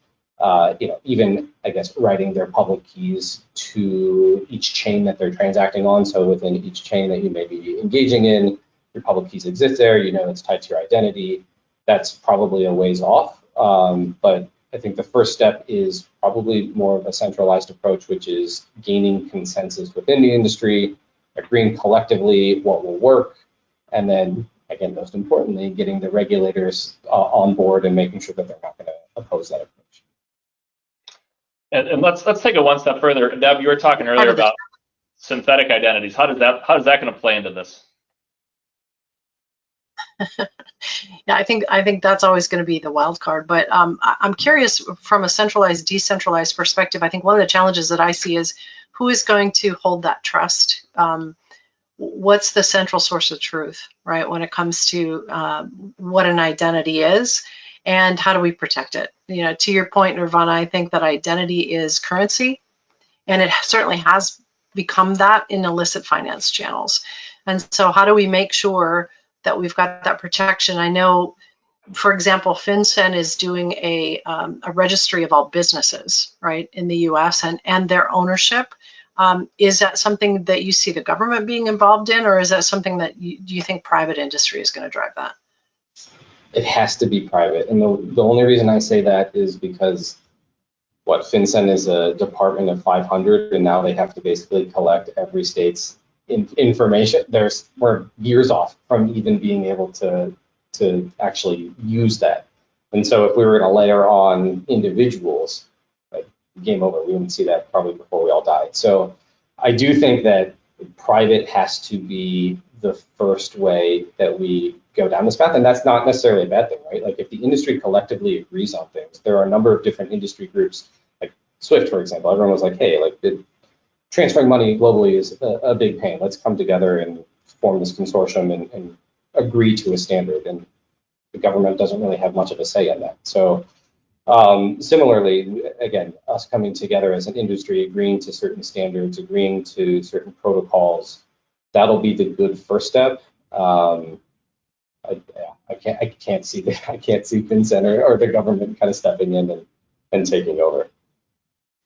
even, I guess, writing their public keys to each chain that they're transacting on. So within each chain that you may be engaging in, your public keys exist there. It's tied to your identity. That's probably a ways off, but I think the first step is probably more of a centralized approach, which is gaining consensus within the industry, agreeing collectively what will work, and then, again, most importantly, getting the regulators on board and making sure that they're not going to oppose that approach. And let's take it one step further. Deb, you were talking earlier about synthetic identities. How does that going to play into this? Yeah, I think that's always going to be the wild card. But I'm curious from a centralized, decentralized perspective. I think one of the challenges that I see is who is going to hold that trust. What's the central source of truth, right? When it comes to what an identity is, and how do we protect it? You know, to your point, Nirvana, I think that identity is currency, and it certainly has become that in illicit finance channels. And so, how do we make sure that we've got that protection? I know, for example, FinCEN is doing a registry of all businesses, right, in the U.S. and their ownership. Is that something that you see the government being involved in, or is that something that you think private industry is going to drive that? It has to be private, and the only reason I say that is because FinCEN is a department of 500, and now they have to basically collect every state's information. We're years off from even being able to actually use that. And so if we were going to layer on individuals, like, game over. We wouldn't see that probably before we all died. So I do think that private has to be the first way that we go down this path, and that's not necessarily a bad thing, right? Like, if the industry collectively agrees on things, there are a number of different industry groups, like Swift, for example. Everyone was like, hey, like, transferring money globally is a big pain. Let's come together and form this consortium and agree to a standard. And the government doesn't really have much of a say in that. So similarly, again, us coming together as an industry, agreeing to certain standards, agreeing to certain protocols, that'll be the good first step. I can't see FinCEN or the government kind of stepping in and taking over.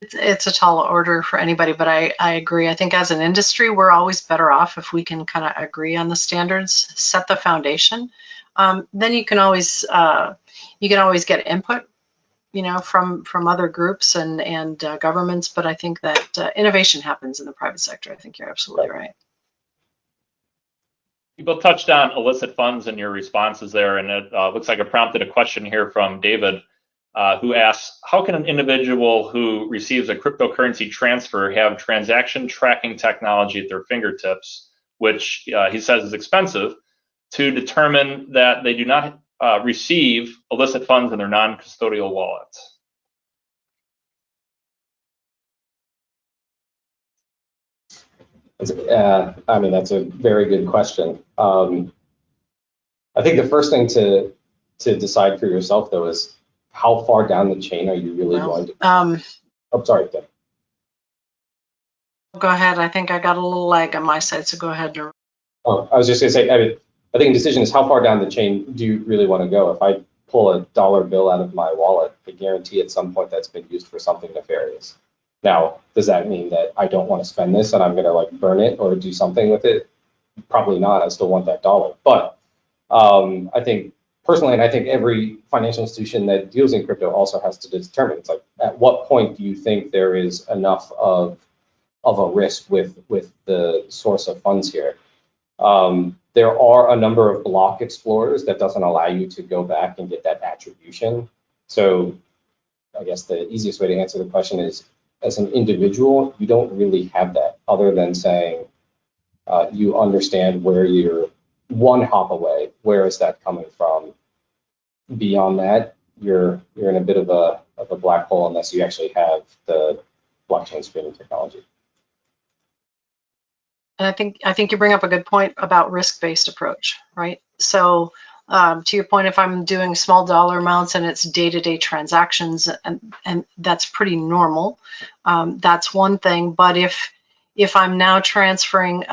It's a tall order for anybody, but I agree. I think as an industry, we're always better off if we can kind of agree on the standards, set the foundation. Then you can always get input, you know, from other groups and governments. But I think that innovation happens in the private sector. I think you're absolutely right. You both touched on illicit funds in your responses there, and it looks like it prompted a question here from David, who asks, how can an individual who receives a cryptocurrency transfer have transaction tracking technology at their fingertips, which he says is expensive, to determine that they do not receive illicit funds in their non-custodial wallets? I mean, that's a very good question. I think the first thing to decide for yourself, though, is how far down the chain are you really going to? Oh, sorry, Deb. Go ahead. I think I got a little lag on my side, so go ahead. Oh, I was just going to say, I think the decision is how far down the chain do you really want to go? If I pull a dollar bill out of my wallet, I guarantee at some point that's been used for something nefarious. Now, does that mean that I don't want to spend this and I'm going to like burn it or do something with it? Probably not. I still want that dollar. But I think personally, and I think every financial institution that deals in crypto also has to determine, it's like, at what point do you think there is enough of a risk with the source of funds here? There are a number of block explorers that doesn't allow you to go back and get that attribution. So I guess the easiest way to answer the question is, as an individual, you don't really have that, other than saying you understand where you're one hop away. Where is that coming from? Beyond that, you're in a bit of a black hole unless you actually have the blockchain streaming technology. And I think you bring up a good point about risk-based approach, right? So to your point, if I'm doing small dollar amounts and it's day-to-day transactions, and that's pretty normal, that's one thing. But if I'm now transferring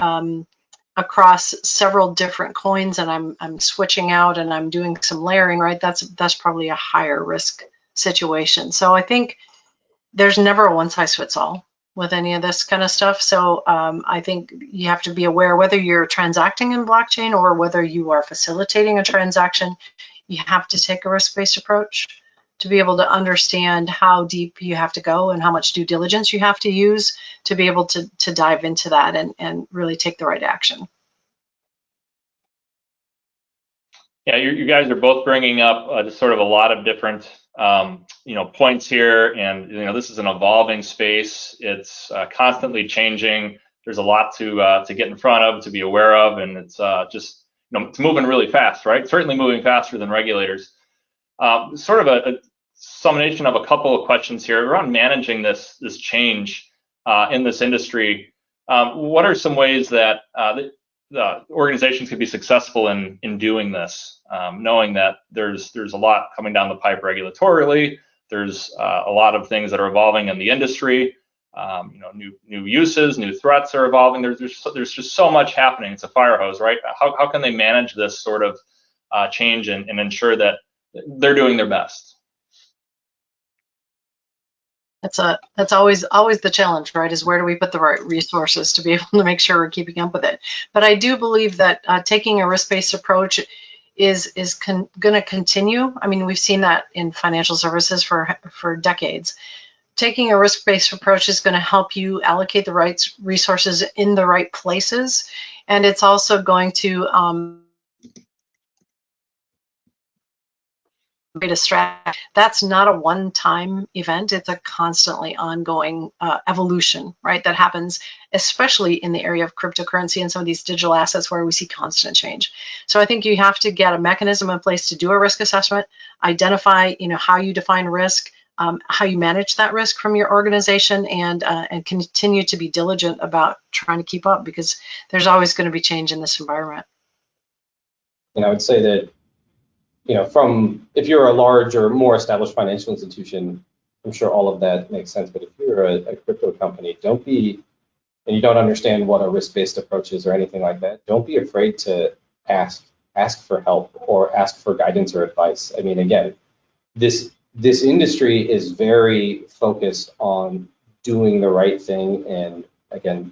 across several different coins and I'm switching out and I'm doing some layering, right? That's probably a higher risk situation. So I think there's never a one-size-fits-all with any of this kind of stuff. So I think you have to be aware, whether you're transacting in blockchain or whether you are facilitating a transaction, you have to take a risk-based approach to be able to understand how deep you have to go and how much due diligence you have to use to be able to dive into that and really take the right action. Yeah, you guys are both bringing up just sort of a lot of different points here, and this is an evolving space. It's constantly changing. There's a lot to get in front of, to be aware of, and it's just it's moving really fast, right? Certainly moving faster than regulators. Sort of a summation of a couple of questions here around managing this change in this industry. What are some ways that the organizations could be successful in doing this, knowing that there's a lot coming down the pipe regulatorily, there's a lot of things that are evolving in the industry, new uses, new threats are evolving. There's just so much happening. It's a fire hose, right? How can they manage this sort of change and ensure that they're doing their best? That's always the challenge, right? Is where do we put the right resources to be able to make sure we're keeping up with it? But I do believe that taking a risk-based approach is going to continue. I mean, we've seen that in financial services for decades. Taking a risk-based approach is going to help you allocate the right resources in the right places, and it's also going to create a strategy. That's not a one-time event. It's a constantly ongoing evolution, right? That happens, especially in the area of cryptocurrency and some of these digital assets where we see constant change. So I think you have to get a mechanism in place to do a risk assessment, identify, how you define risk, how you manage that risk from your organization, and continue to be diligent about trying to keep up, because there's always going to be change in this environment. And I would say that, if you're a large or more established financial institution, I'm sure all of that makes sense. But if you're a crypto company, and you don't understand what a risk-based approach is or anything like that, don't be afraid to ask for help or ask for guidance or advice. I mean, again, this industry is very focused on doing the right thing and, again,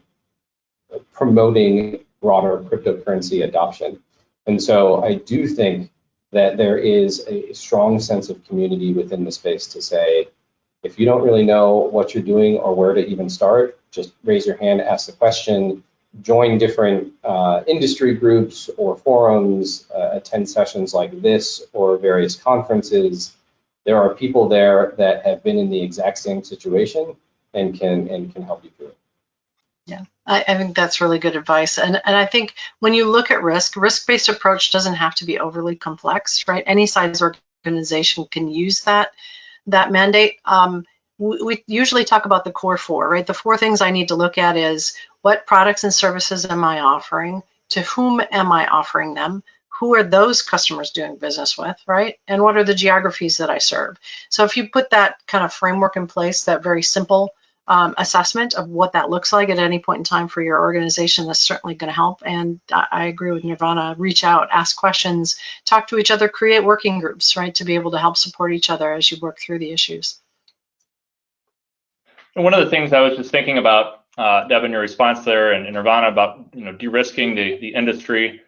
promoting broader cryptocurrency adoption. And so I do think that there is a strong sense of community within the space to say, if you don't really know what you're doing or where to even start, just raise your hand, ask the question, join different industry groups or forums, attend sessions like this or various conferences. There are people there that have been in the exact same situation and can help you through it. Yeah, I think that's really good advice. And I think when you look at risk-based approach doesn't have to be overly complex, right? Any size organization can use that mandate. We usually talk about the core four, right? The four things I need to look at is what products and services am I offering? To whom am I offering them? Who are those customers doing business with, right? And what are the geographies that I serve? So if you put that kind of framework in place, that very simple assessment of what that looks like at any point in time for your organization, that's certainly going to help. And I agree with Nirvana. Reach out, ask questions, talk to each other, create working groups, right, to be able to help support each other as you work through the issues. And one of the things I was just thinking about, Deb, in your response there, and Nirvana, about de-risking the industry.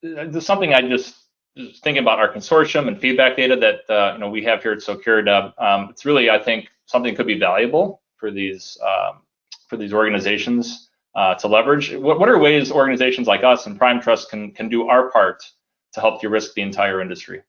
There's something I just thinking about our consortium and feedback data that we have here at Socure, Deb. It's really, I think, something could be valuable for these organizations to leverage. What are ways organizations like us and Prime Trust can do our part to help de-risk the entire industry?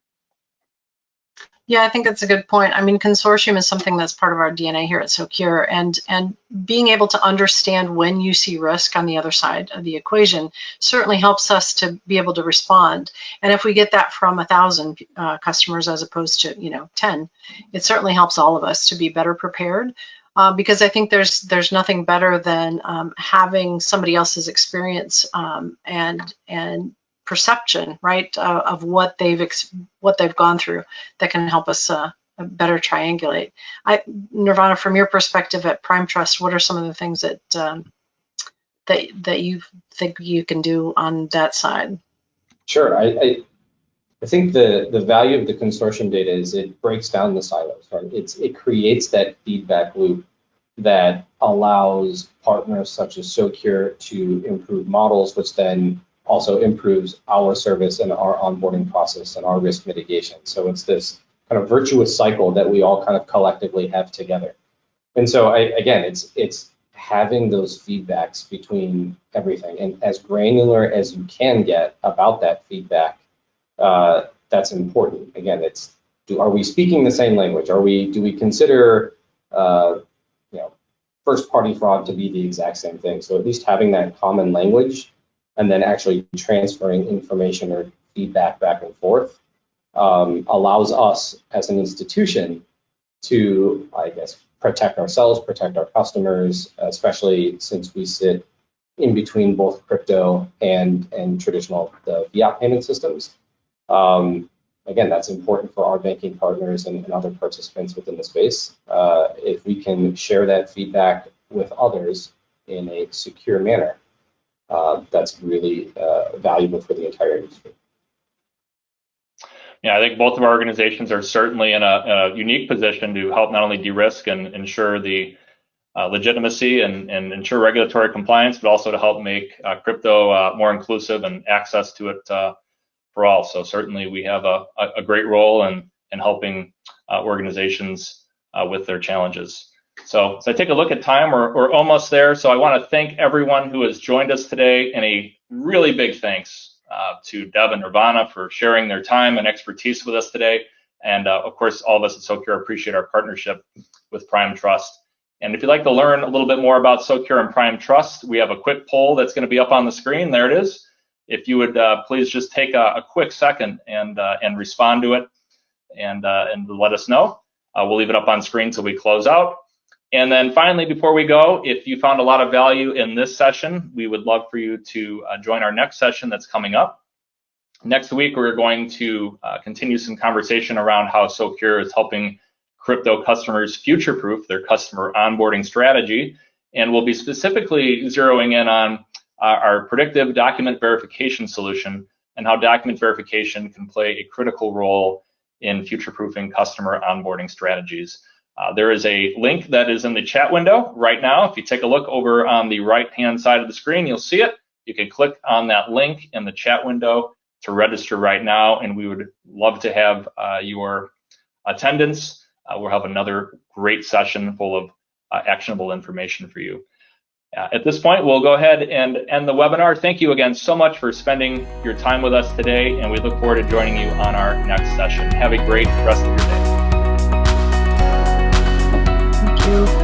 Yeah, I think that's a good point. I mean, consortium is something that's part of our DNA here at Socure, and being able to understand when you see risk on the other side of the equation certainly helps us to be able to respond. And if we get that from 1,000 customers as opposed to 10, it certainly helps all of us to be better prepared. Because I think there's nothing better than having somebody else's experience and perception, right, of what they've gone through that can help us better triangulate. Nirvana, from your perspective at Prime Trust, what are some of the things that you think you can do on that side? Sure. I think the value of the consortium data is it breaks down the silos, right? It creates that feedback loop that allows partners such as Socure to improve models, which then also improves our service and our onboarding process and our risk mitigation. So it's this kind of virtuous cycle that we all kind of collectively have together. And so again, it's having those feedbacks between everything, and as granular as you can get about that feedback, that's important. Again, are we speaking the same language? Do we consider first-party fraud to be the exact same thing? So at least having that common language and then actually transferring information or feedback back and forth allows us as an institution to, I guess, protect ourselves, protect our customers, especially since we sit in between both crypto and traditional fiat payment systems. Again, that's important for our banking partners and other participants within the space. If we can share that feedback with others in a secure manner, that's really valuable for the entire industry. Yeah, I think both of our organizations are certainly in a unique position to help not only de-risk and ensure the legitimacy and ensure regulatory compliance, but also to help make crypto more inclusive and access to it for all. So certainly we have a great role in helping organizations with their challenges. So as I take a look at time, we're almost there. So I want to thank everyone who has joined us today, and a really big thanks to Deb and Nirvana for sharing their time and expertise with us today. And of course, all of us at Socure appreciate our partnership with Prime Trust. And if you'd like to learn a little bit more about Socure and Prime Trust, we have a quick poll that's going to be up on the screen. There it is. If you would please just take a quick second and respond to it and let us know. We'll leave it up on screen till we close out. And then finally, before we go, if you found a lot of value in this session, we would love for you to join our next session that's coming up. Next week, we're going to continue some conversation around how Socure is helping crypto customers future-proof their customer onboarding strategy. And we'll be specifically zeroing in on our predictive document verification solution and how document verification can play a critical role in future-proofing customer onboarding strategies. There is a link that is in the chat window right now. If you take a look over on the right-hand side of the screen, you'll see it. You can click on that link in the chat window to register right now, and we would love to have your attendance. We'll have another great session full of actionable information for you. At this point, we'll go ahead and end the webinar. Thank you again so much for spending your time with us today, and we look forward to joining you on our next session. Have a great rest of your day. Thank you.